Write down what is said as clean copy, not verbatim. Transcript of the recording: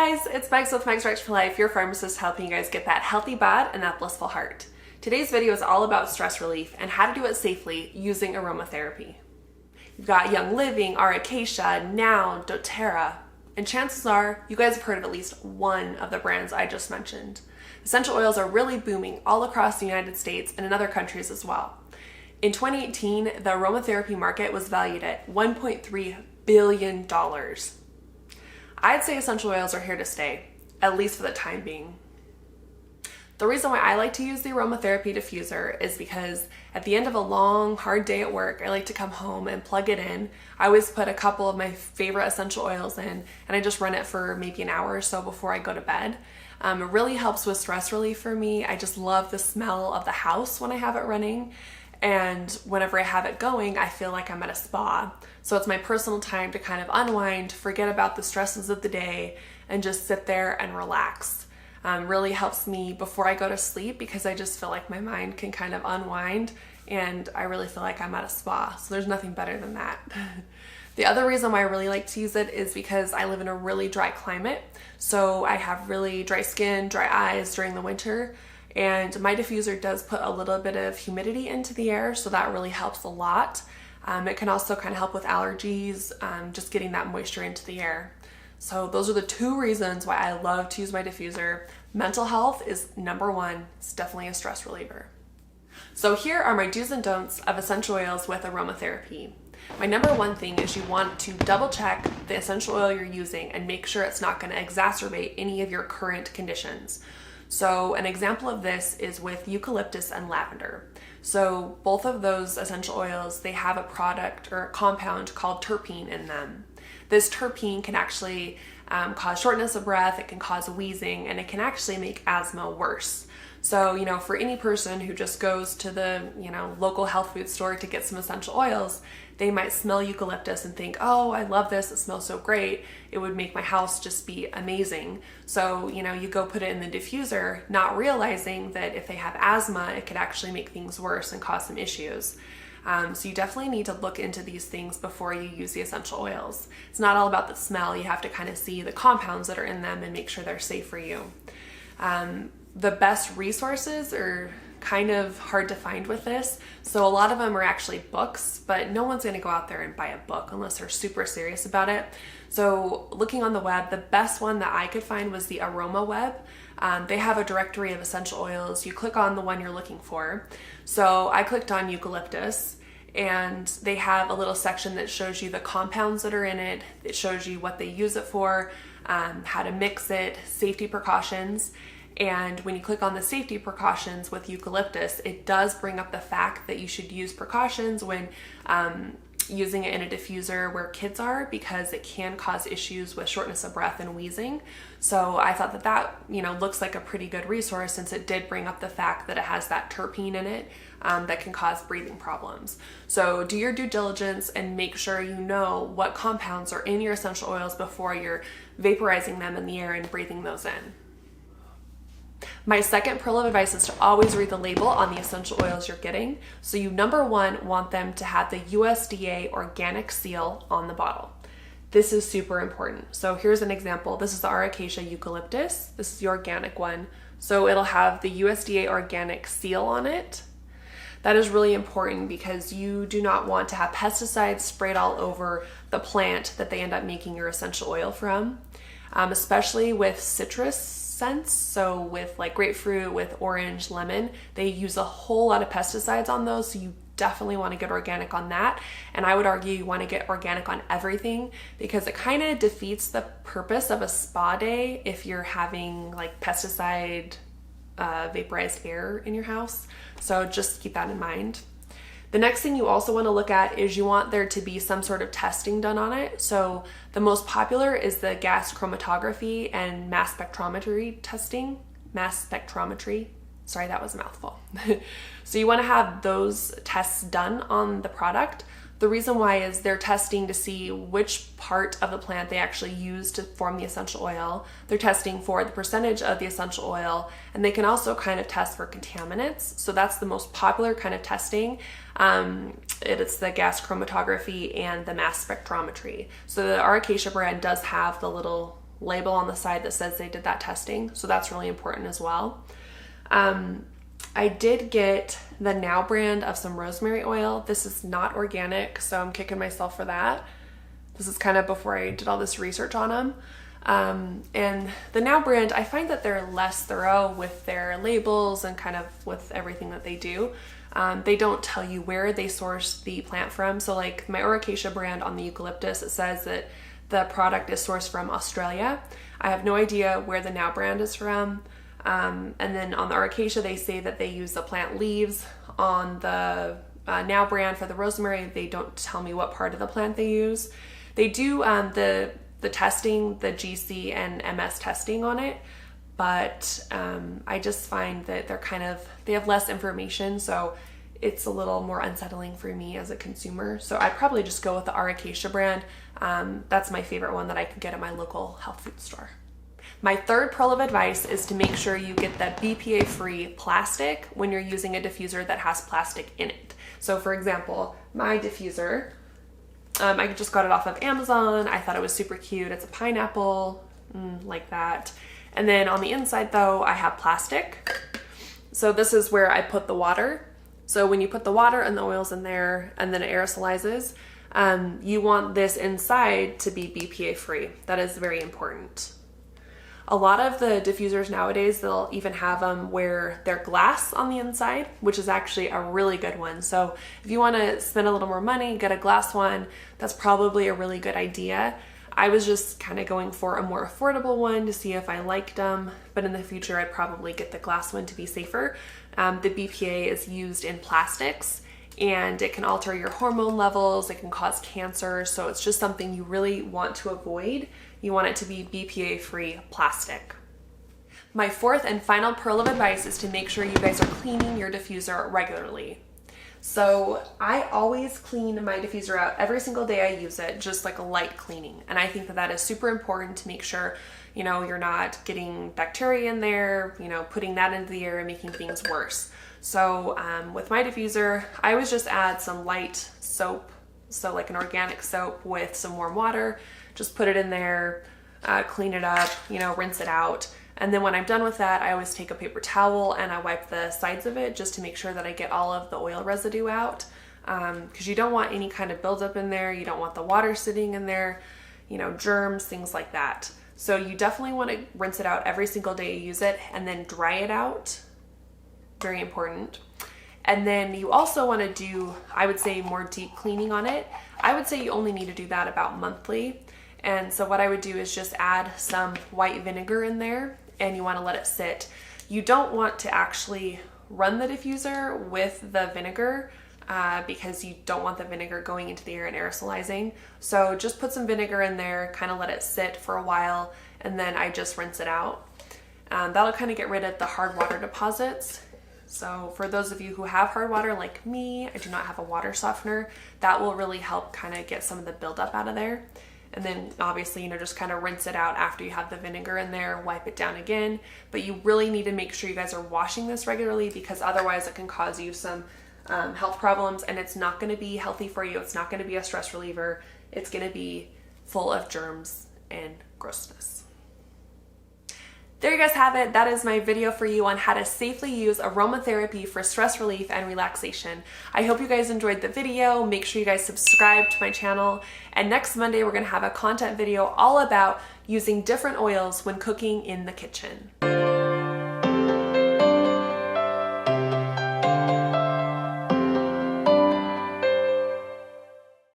guys, it's Megs with Megs Right for Life, your pharmacist helping you guys get that healthy bod and that blissful heart. Today's video is all about stress relief and how to do it safely using aromatherapy. You've got Young Living, Cacia, Now, doTERRA, and chances are you guys have heard of at least one of the brands I just mentioned. Essential oils are really booming all across the United States and in other countries as well. In 2018, the aromatherapy market was valued at $1.3 billion. I'd say essential oils are here to stay, at least for the time being. The reason why I like to use the aromatherapy diffuser is because at the end of a long, hard day at work, I like to come home and plug it in. I always put a couple of my favorite essential oils in, and I just run it for maybe an hour or so before I go to bed. It really helps with stress relief for me. I just love the smell of the house when I have it running. And whenever I have it going, I feel like I'm at a spa. So it's my personal time to kind of unwind, forget about the stresses of the day, and just sit there and relax. Really helps me before I go to sleep because I just feel like my mind can kind of unwind and I really feel like I'm at a spa. So there's nothing better than that. The other reason why I really like to use it is because I live in a really dry climate. So I have really dry skin, dry eyes during the winter. And my diffuser does put a little bit of humidity into the air, so that really helps a lot. It can also kind of help with allergies, just getting that moisture into the air. So those are the two reasons why I love to use my diffuser. Mental health is number one. It's definitely a stress reliever. So here are my do's and don'ts of essential oils with aromatherapy. My number one thing is you want to double check the essential oil you're using and make sure it's not going to exacerbate any of your current conditions. So an example of this is with eucalyptus and lavender. So both of those essential oils, they have a product or a compound called terpene in them. This terpene can actually cause shortness of breath, it can cause wheezing, and it can actually make asthma worse. So, for any person who just goes to the, local health food store to get some essential oils, they might smell eucalyptus and think, oh, I love this, it smells so great, it would make my house just be amazing. So, you go put it in the diffuser, not realizing that if they have asthma, it could actually make things worse and cause some issues. So you definitely need to look into these things before you use the essential oils. It's not all about the smell, you have to kind of see the compounds that are in them and make sure they're safe for you. The best resources are kind of hard to find with this. So a lot of them are actually books, but no one's going to go out there and buy a book unless they're super serious about it. So looking on the web, the best one that I could find was the Aroma Web. They have a directory of essential oils. You click on the one you're looking for. So I clicked on eucalyptus, and they have a little section that shows you the compounds that are in it. It shows you what they use it for, how to mix it, safety precautions. And when you click on the safety precautions with eucalyptus, it does bring up the fact that you should use precautions when using it in a diffuser where kids are, because it can cause issues with shortness of breath and wheezing. So I thought that looks like a pretty good resource, since it did bring up the fact that it has that terpene in it that can cause breathing problems. So do your due diligence and make sure you know what compounds are in your essential oils before you're vaporizing them in the air and breathing those in. My second pearl of advice is to always read the label on the essential oils you're getting. So you, number one, want them to have the USDA organic seal on the bottle. This is super important. So here's an example. This is the Cacia eucalyptus. This is the organic one. So it'll have the USDA organic seal on it. That is really important because you do not want to have pesticides sprayed all over the plant that they end up making your essential oil from, especially with citrus scents. So with like grapefruit, with orange, lemon, they use a whole lot of pesticides on those. So you definitely want to get organic on that. And I would argue you want to get organic on everything, because it kind of defeats the purpose of a spa day if you're having like pesticide vaporized air in your house. So just keep that in mind. The next thing you also want to look at is you want there to be some sort of testing done on it. So the most popular is the gas chromatography and mass spectrometry testing. Mass spectrometry. Sorry, that was a mouthful. So you want to have those tests done on the product. The reason why is they're testing to see which part of the plant they actually use to form the essential oil. They're testing for the percentage of the essential oil, and they can also kind of test for contaminants. So that's the most popular kind of testing. It's the gas chromatography and the mass spectrometry. So the Cacia brand does have the little label on the side that says they did that testing. So that's really important as well. I did get the Now brand of some rosemary oil. This is not organic, so I'm kicking myself for that. This is kind of before I did all this research on them. And the Now brand, I find that they're less thorough with their labels and kind of with everything that they do. They don't tell you where they source the plant from. So like my Cacia brand on the eucalyptus, it says that the product is sourced from Australia. I have no idea where the Now brand is from. And then on the Cacia, they say that they use the plant leaves. On the Now brand for the rosemary, they don't tell me what part of the plant they use. They do the testing, the GC and MS testing on it, but I just find that they have less information, so it's a little more unsettling for me as a consumer. So I'd probably just go with the Cacia brand. That's my favorite one that I could get at my local health food store. My third pearl of advice is to make sure you get the BPA-free plastic when you're using a diffuser that has plastic in it. So for example, my diffuser, I just got it off of Amazon. I thought it was super cute. It's a pineapple, like that. And then on the inside though, I have plastic. So this is where I put the water. So when you put the water and the oils in there and then it aerosolizes, you want this inside to be BPA free. That is very important. A lot of the diffusers nowadays, they'll even have them where they're glass on the inside, which is actually a really good one. So if you want to spend a little more money, get a glass one, that's probably a really good idea. I was just kind of going for a more affordable one to see if I liked them, but in the future I'd probably get the glass one to be safer. The BPA is used in plastics and it can alter your hormone levels, it can cause cancer, so it's just something you really want to avoid. You want it to be BPA-free plastic. My fourth and final pearl of advice is to make sure you guys are cleaning your diffuser regularly. So I always clean my diffuser out every single day I use it, just like a light cleaning. And I think that that is super important to make sure, you're not getting bacteria in there, putting that into the air and making things worse. So with my diffuser, I always just add some light soap, so like an organic soap with some warm water, just put it in there, clean it up, rinse it out. And then when I'm done with that, I always take a paper towel and I wipe the sides of it just to make sure that I get all of the oil residue out. Because you don't want any kind of buildup in there. You don't want the water sitting in there, germs, things like that. So you definitely want to rinse it out every single day you use it and then dry it out. Very important. And then you also want to do, I would say, more deep cleaning on it. I would say you only need to do that about monthly. And so what I would do is just add some white vinegar in there and you want to let it sit. You don't want to actually run the diffuser with the vinegar because you don't want the vinegar going into the air and aerosolizing. So just put some vinegar in there, kind of let it sit for a while, and then I just rinse it out. That'll kind of get rid of the hard water deposits. So for those of you who have hard water like me, I do not have a water softener, that will really help kind of get some of the buildup out of there. And then obviously, just kind of rinse it out after you have the vinegar in there, wipe it down again. But you really need to make sure you guys are washing this regularly because otherwise it can cause you some health problems and it's not going to be healthy for you. It's not going to be a stress reliever. It's going to be full of germs and grossness. There you guys have it. That is my video for you on how to safely use aromatherapy for stress relief and relaxation. I hope you guys enjoyed the video. Make sure you guys subscribe to my channel. And next Monday, we're going to have a content video all about using different oils when cooking in the kitchen.